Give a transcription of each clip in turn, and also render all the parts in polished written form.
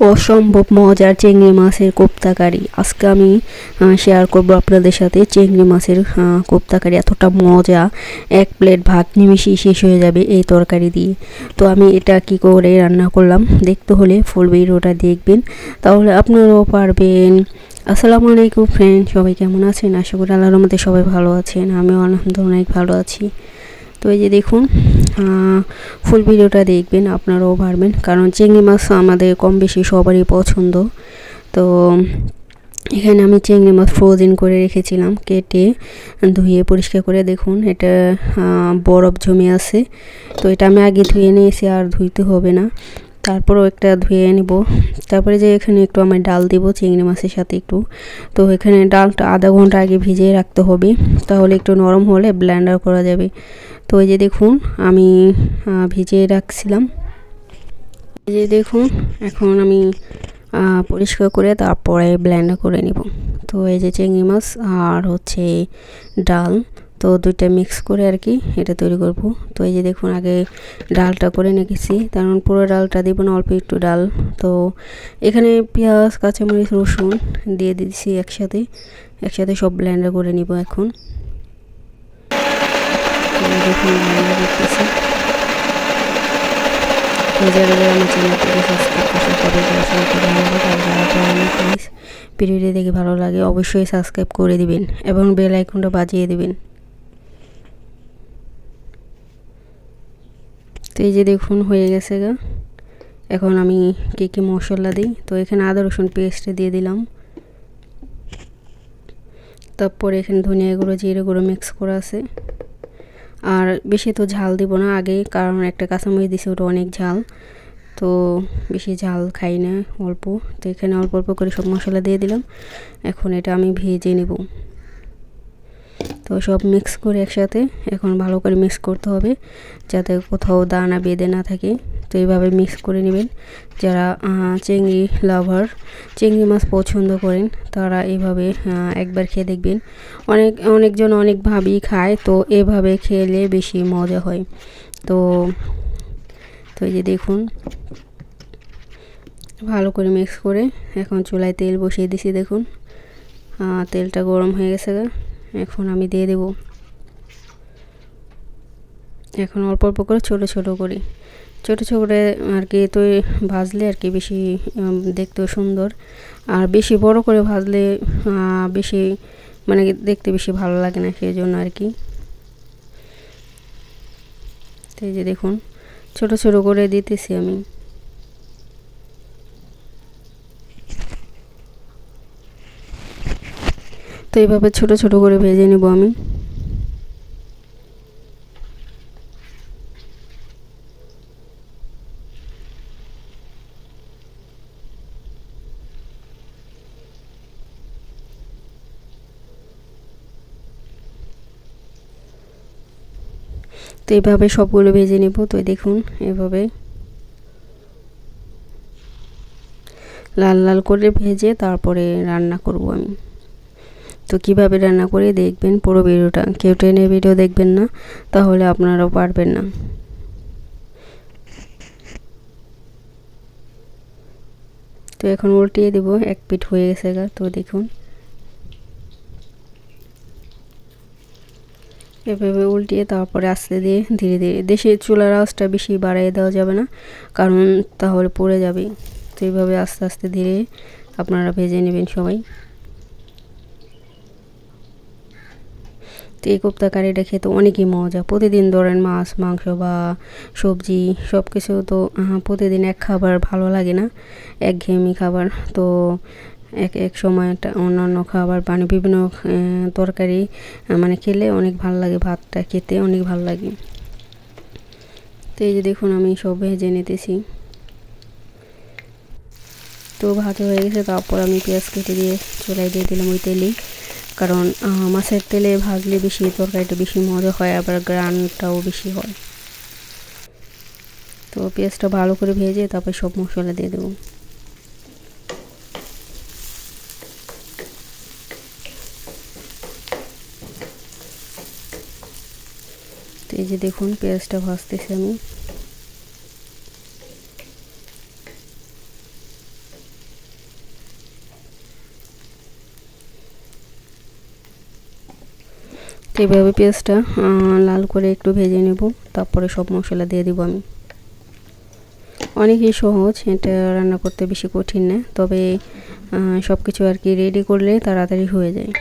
অসম্ভব মজার চিংড়ি মাছের কোপ্তা কারি আজকে আমি শেয়ার করব আপনাদের সাথে। চিংড়ি মাছের কোপ্তা কারি এতটা মজা, এক প্লেট ভাত নিমিশেই শেষ হয়ে যাবে এই তরকারি দিয়ে। তো আমি এটা কি করে রান্না করলাম দেখতে হলে ফুল ভিডিওটা দেখবেন, তাহলে আপনারাও পারবেন। আসসালামু আলাইকুম ফ্রেন্ড, সবাই কেমন আছেন? আশা করি আল্লাহর রহমতে সবাই ভালো আছেন। আমিও আলহামদুলিল্লাহ অনেক ভালো আছি। তো এই যে দেখুন, ফুল ভিডিওটা দেখবেন, আপনারাও পারবেন, কারণ চিংড়ি মাছ আমাদের কম বেশি সবারই পছন্দ। তো এখানে আমি চিংড়ি মাছ ফ্রোজেন করে রেখেছিলাম, কেটে ধুয়ে পরিষ্কার করে। দেখুন এটা বরফ জমে আছে, তো এটা আমি আগে ধুয়ে নিয়েছি, আর ধুইতে হবে না। তারপরও একটা ধুয়ে নেব। তারপরে যে এখানে একটু আমি ডাল দেব চিংড়ি মাছের সাথে একটু। তো এখানে ডালটা আধা ঘন্টা আগে ভিজিয়ে রাখতে হবে, তাহলে একটু নরম হলে ব্লেন্ডার করা যাবে। তো এই যে দেখুন আমি ভিজিয়ে রাখছিলাম। এই যে দেখুন এখন আমি পরিষ্কার করে তারপরে ব্লেন্ডার করে নিব। তো এই যে চিংড়ি মাছ আর হচ্ছে ডাল, তো দুইটা মিক্স করে আর কি এটা তৈরি করব। তো এই যে দেখুন আগে ডালটা করে নিয়েছি, কারণ পুরো ডালটা দিব না, অল্প একটু ডাল। তো এখানে পেঁয়াজ, কাঁচামরিচ, রসুন দিয়ে দিচ্ছি একসাথে একসাথে সব ব্লেন্ডার করে নিব এখন। দেখুন ব্লেন্ডার করতেছি। যারা যারা আমার চ্যানেলটিকে সাবস্ক্রাইব করছে তাদেরকে অসংখ্য ধন্যবাদ। আর যারা করেনি প্লিজ ভিডিওটি দেখে ভালো লাগে অবশ্যই সাবস্ক্রাইব করে দিবেন এবং বেল আইকনটা বাজিয়ে দিবেন। তো এই যে দেখুন হয়ে গেছে গা। এখন আমি কি মশলা দিই, তো এখানে আদা রসুন পেস্ট দিয়ে দিলাম। তারপরে এখানে ধনিয়া গুঁড়ো, জিরে গুঁড়ো মিক্স করা আছে। আর বেশি তো ঝাল দিব না আগে, কারণ একটা কাঁচামরিচ দিছি, ওটা অনেক ঝাল, তো বেশি ঝাল খাই না, অল্প। তো এখানে অল্প অল্প করে সব মশলা দিয়ে দিলাম। এখন এটা আমি ভেজে নেব। তো সব মিক্স করে একসাথে এখন ভালো করে মিক্স করতে হবে, যাতে কোথাও দানা বেঁধে না থাকে। তো এইভাবে মিক্স করে নেবেন। যারা চিংড়ি লাভার, চিংড়ি মাছ পছন্দ করেন, তারা এইভাবে একবার খেয়ে দেখবেন। অনেকজন অনেকভাবেই খায়, তো এভাবে খেলে বেশি মজা হয়। তো তো এই যে দেখুন ভালো করে মিক্স করে এখন চুলায় তেল বসিয়ে দিছি। দেখুন তেলটা গরম হয়ে গেছে। এখন আমি দিয়ে দেব। এখন অল্প অল্প করে ছোট ছোট করে আর কি, তো ভাজলে আর কি বেশি দেখতেও সুন্দর। আর বেশি বড় করে ভাজলে বেশি মানে দেখতে বেশি ভালো লাগে না, সেই জন্য আর কি। তো এই যে দেখুন ছোট ছোট করে দিতেছি আমি। তো এইভাবে ছোট ছোট করে ভেজে নেব আমি। তো এইভাবে সবগুলো ভেজে নেব। তো দেখুন এভাবে লাল লাল করে ভেজে তারপরে রান্না করব আমি। তো কিভাবে রান্না করে দেখবেন পুরো ভিডিওটা, কেউ টেনে ভিডিও দেখবেন না, তাহলে আপনারাও পারবেন না। তো এখন উল্টিয়ে দেব, এক পিঠ হয়ে গেছে গা। তো দেখুন এভাবে উল্টিয়ে তারপরে আস্তে দিয়ে ধীরে ধীরে, দেশে চুলার আঁচটা বেশি বাড়িয়ে দেওয়া যাবে না, কারণ তাহলে পড়ে যাবে। তো এইভাবে আস্তে আস্তে ধীরে আপনারা ভেজে নেবেন সবাই। তো এই কোপ্তা কারিটা খেতে অনেকই মজা। প্রতিদিন ধরেন মাছ মাংস বা সবজি সব কিছু তো প্রতিদিন এক খাবার ভালো লাগে না, একঘেয়েমি খাবার। তো এক এক সময় অন্যান্য খাবার মানে বিভিন্ন তরকারি মানে খেলে অনেক ভালো লাগে, ভাতটা খেতে অনেক ভালো লাগে। তো এই যে দেখুন আমি সব ভেজে নিতেছি। তো ভাজা হয়ে গেছে, তারপর আমি পেঁয়াজ কেটে দিয়ে চুলায় দিয়ে দিলাম ওই তেলেই, কারণ মাছের তেলে ভাজলে বেশি তরকারিটা বেশি মজা হয়, আবার গ্রানটাও বেশি হয়। তো পেঁয়াজটা ভালো করে ভেজে তারপর সব মশলা দিয়ে দেবো। তো এই যে দেখুন পেঁয়াজটা ভাজতেছি আমি। এভাবে পেঁয়াজটা লাল করে একটু ভেজে নেব, তারপরে সব মশলা দিয়ে দিব আমি। অনেকই সহজ, এটা রান্না করতে বেশি কঠিন না, তবে সব কিছু আর কি রেডি করলে তাড়াতাড়ি হয়ে যায়।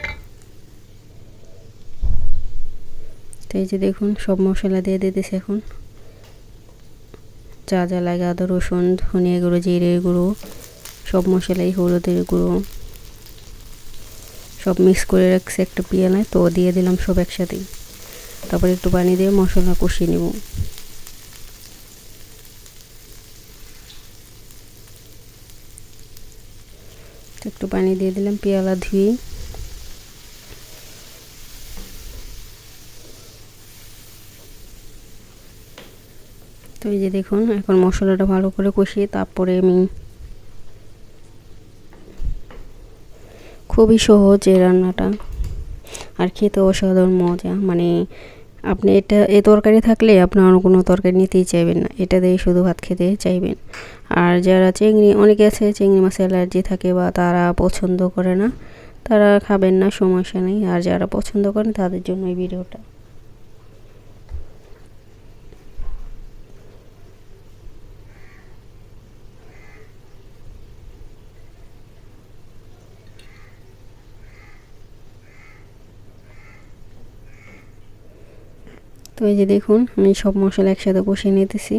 তো এই যে দেখুন সব মশলা দিয়ে দিতেছি এখন, যা যা লাগে আদা রসুন ধনিয়া গুঁড়ো জিরে গুঁড়ো সব মশলাই, হলুদের গুঁড়ো সব মিক্স করে রাখছি একটা পিয়ালায়, তো দিয়ে দিলাম সব একসাথেই। তারপর একটু পানি দিয়ে মশলা কষিয়ে নেব। একটু পানি দিয়ে দিলাম পেয়ালা ধুয়ে। তো এই যে দেখুন এখন মশলাটা ভালো করে কষিয়ে তারপরে আমি, খুবই সহজ এই রান্নাটা আর খেতে অসাধারণ মজা। মানে আপনি এই তরকারি থাকলে আপনার অন্য কোনো তরকারি নিতেই চাইবেন না, এটা দিয়ে শুধু ভাত খেতে চাইবেন। আর যারা অনেকে আছে চিংড়ি মাছে অ্যালার্জি থাকে বা তারা পছন্দ করে না, তারা খাবেন না, সমস্যা নেই। আর যারা পছন্দ করেন তাদের জন্য এই ভিডিওটা। তো এই যে দেখুন আমি সব মশলা একসাথে কষিয়ে নিতেছি।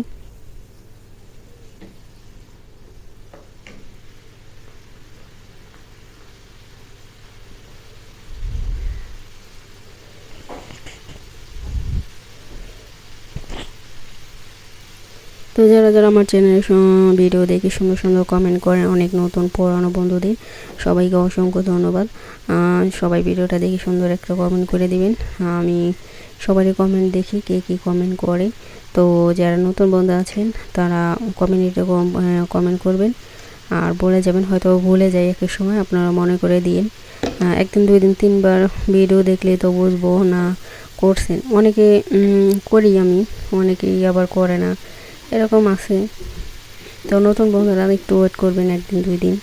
তো যারা যারা আমার চ্যানেলে ভিডিও দেখে সুন্দর সুন্দর কমেন্ট করেন, অনেক নতুন পুরানো বন্ধুদের সবাইকে অসংখ্য ধন্যবাদ। সবাই ভিডিওটা দেখে সুন্দর একটা কমেন্ট করে দিবেন। আমি সবারই কমেন্ট দেখি কে কী কমেন্ট করে। তো যারা নতুন বন্ধু আছেন তারা কমেন্টে কমেন্ট করবেন আর বলে যাবেন, হয়তো ভুলে যাই এক সময়, আপনারা মনে করে দিন। একদিন দুই দিন তিনবার ভিডিও দেখলে তো বুঝবো না করছেন। অনেকে করি আমি, অনেকেই আবার করে না, এরকম আছে। তো নতুন বন্ধুরা একটু ওয়েট করবেন একদিন দুই দিন।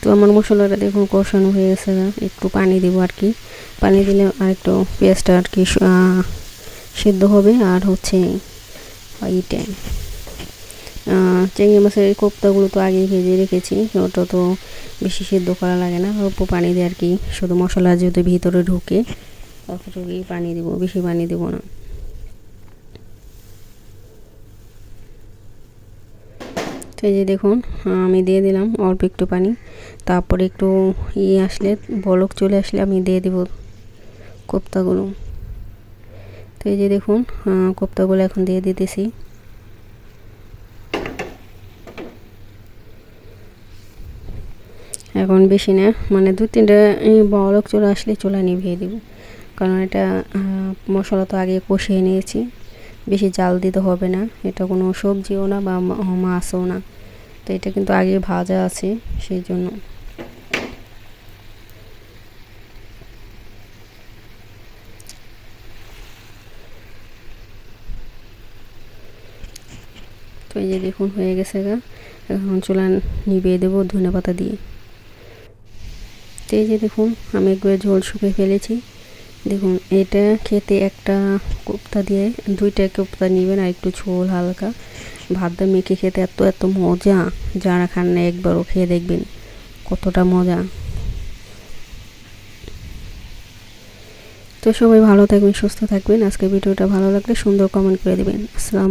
তো আমার মশলাটা দেখুন কষানো হয়ে গেছে, একটু পানি দিব আর কি। পানি দিলে আর একটু পেঁয়াজটা আর কি সিদ্ধ হবে। আর হচ্ছে এইটা চিংড়ি মাছের কোপ্তাগুলো তো আগেই ভেজে রেখেছি, ওটা তো বেশি সিদ্ধ করা লাগে না, অল্প পানি দিয়ে আর কি, শুধু মশলা যেহেতু ভিতরে ঢুকে অতটুকুই পানি দিব, বেশি পানি দেবো না। এই যে দেখুন আমি দিয়ে দিলাম অল্প একটু পানি, তারপরে একটু আসলে বলক চলে আসলে আমি দিয়ে দিব কোপ্তাগুলো। তো এই যে দেখুন কোপ্তাগুলো এখন দিয়ে দিতেছি। এখন বেশি না, মানে দু তিনটা বলক চলে আসলে চুলা নিভিয়ে দিব, কারণ এটা মশলা তো আগে কষিয়ে নিয়েছি, বেশি জাল দিতে হবে না। এটা কোনো সবজিও না বা মাছও না, তো এটা কিন্তু আগে ভাজা আছে সেই জন্য। তো এই যে দেখুন হয়ে গেছে গা, এখন চুলা নিভিয়ে দেবো ধনেপাতা দিয়ে। তো এই যে দেখুন আমি একবারে ঝোল শুকিয়ে ফেলেছি। দেখুন এটা খেতে একটা কোপ্তা দিয়ে দুইটা কোপ্তা নেবেন আর একটু ঝোল হালকা ভাত দিয়ে মেখে খেতে এত এত মজা, যারা খান না একবারও খেয়ে দেখবেন কতটা মজা। তো সবাই ভালো থাকবেন, সুস্থ থাকবেন। আজকে ভিডিওটা ভালো লাগলে সুন্দর কমেন্ট করে দেবেন। আসসালামু